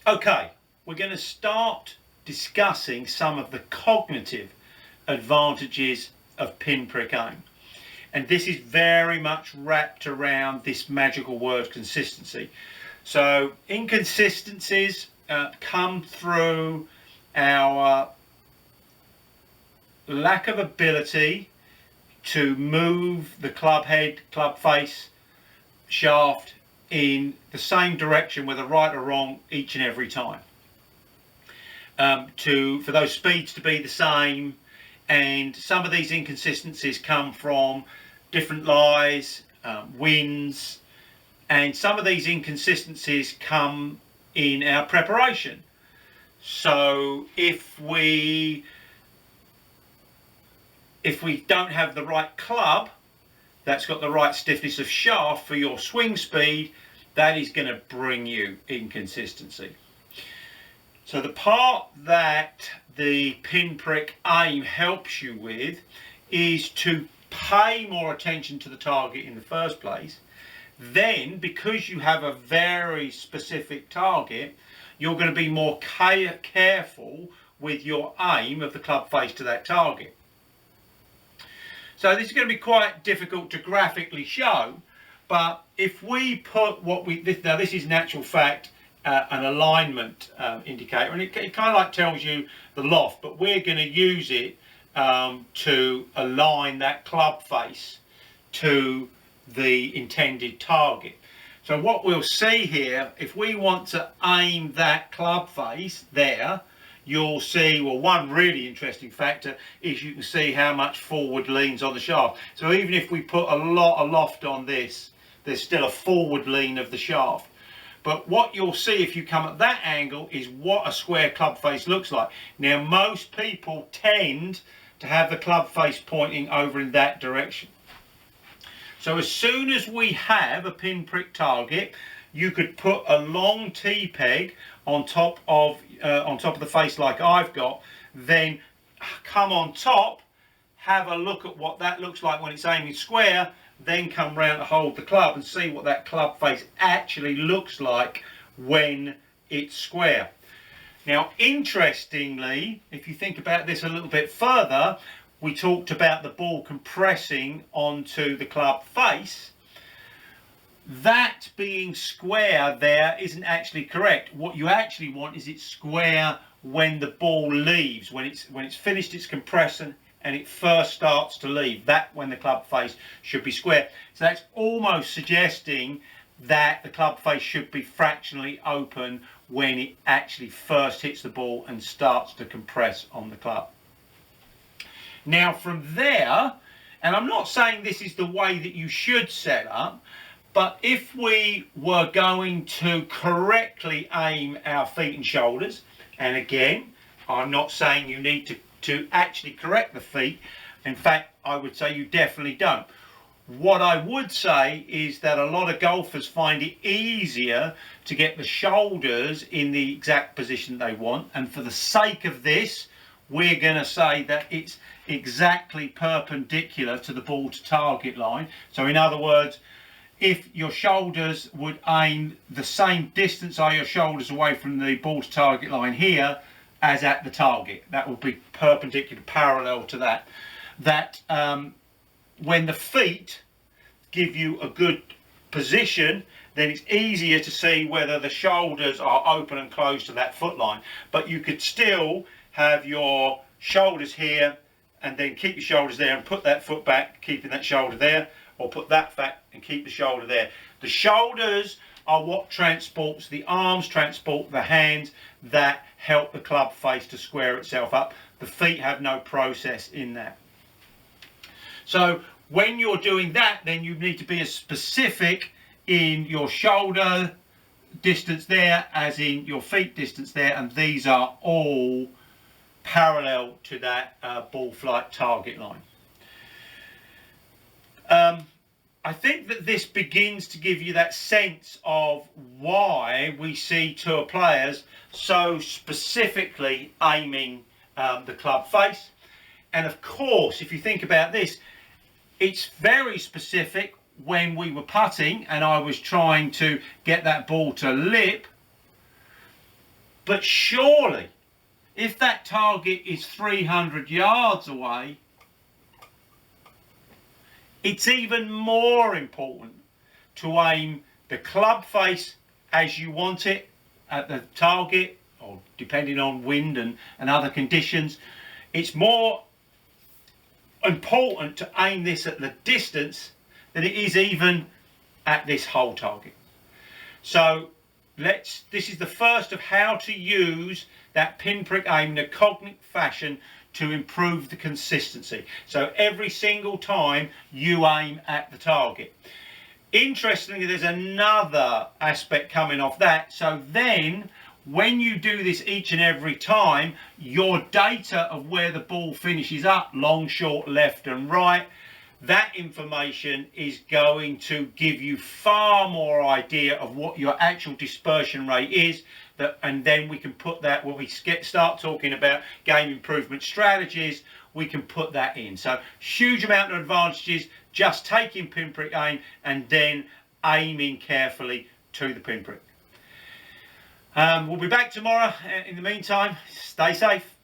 Okay, we're going to start discussing some of the cognitive advantages of pinprick aim. And this is very much wrapped around this magical word consistency. So inconsistencies come through our lack of ability to move the club head, club face, shaft in the same direction, whether right or wrong, each and every time. For those speeds to be the same, and some of these inconsistencies come from different lies, winds, and some of these inconsistencies come in our preparation. So if we don't have the right club that's got the right stiffness of shaft for your swing speed, that is going to bring you inconsistency. So the part that the pinprick aim helps you with is to pay more attention to the target in the first place. Then, because you have a very specific target, you're going to be more careful with your aim of the club face to that target. So this is going to be quite difficult to graphically show, but if we put now this is in actual fact an alignment indicator, and it kind of like tells you the loft, but we're going to use it to align that club face to the intended target. So what we'll see here, if we want to aim that club face there, you'll see, well, one really interesting factor is you can see how much forward leans on the shaft. So even if we put a lot of loft on this, there's still a forward lean of the shaft. But what you'll see if you come at that angle is what a square club face looks like. Now, most people tend to have the club face pointing over in that direction. So as soon as we have a pinprick target, you could put a long T-peg on top of the face like I've got, then come on top, have a look at what that looks like when it's aiming square, then come round to hold the club and see what that club face actually looks like when it's square. Now, interestingly, if you think about this a little bit further, we talked about the ball compressing onto the club face. That being square there isn't actually correct. What you actually want is it square when the ball leaves, when it's finished its compression and it first starts to leave. That when the club face should be square. So that's almost suggesting that the club face should be fractionally open when it actually first hits the ball and starts to compress on the club. Now from there, and I'm not saying this is the way that you should set up, but if we were going to correctly aim our feet and shoulders, and again, I'm not saying you need to actually correct the feet. In fact, I would say you definitely don't. What I would say is that a lot of golfers find it easier to get the shoulders in the exact position they want. And for the sake of this, we're going to say that it's exactly perpendicular to the ball to target line. So in other words, if your shoulders would aim the same distance are your shoulders away from the ball to target line here as at the target. That will be perpendicular, parallel to that. When the feet give you a good position, then it's easier to see whether the shoulders are open and closed to that foot line. But you could still have your shoulders here and then keep your shoulders there and put that foot back, keeping that shoulder there, or put that back and keep the shoulder there. The shoulders are what transports the arms, transport the hands, that help the club face to square itself up. The feet have no process in that. So when you're doing that, then you need to be as specific in your shoulder distance there as in your feet distance there, and these are all parallel to that ball flight target line. I think that this begins to give you that sense of why we see tour players so specifically aiming the club face. And of course, if you think about this, it's very specific when we were putting and I was trying to get that ball to lip. But surely, if that target is 300 yards away, it's even more important to aim the club face as you want it at the target, or depending on wind and other conditions. It's more important to aim this at the distance than it is even at this hole target. So this is the first of how to use that pinprick aim in a cognitive fashion to improve the consistency. So every single time you aim at the target. Interestingly, there's another aspect coming off that. So then when you do this each and every time, your data of where the ball finishes up, long, short, left and right, that information is going to give you far more idea of what your actual dispersion rate is. And then we can put that, when we start talking about game improvement strategies, we can put that in. So huge amount of advantages just taking pinprick aim and then aiming carefully to the pinprick. We'll be back tomorrow. In the meantime, stay safe.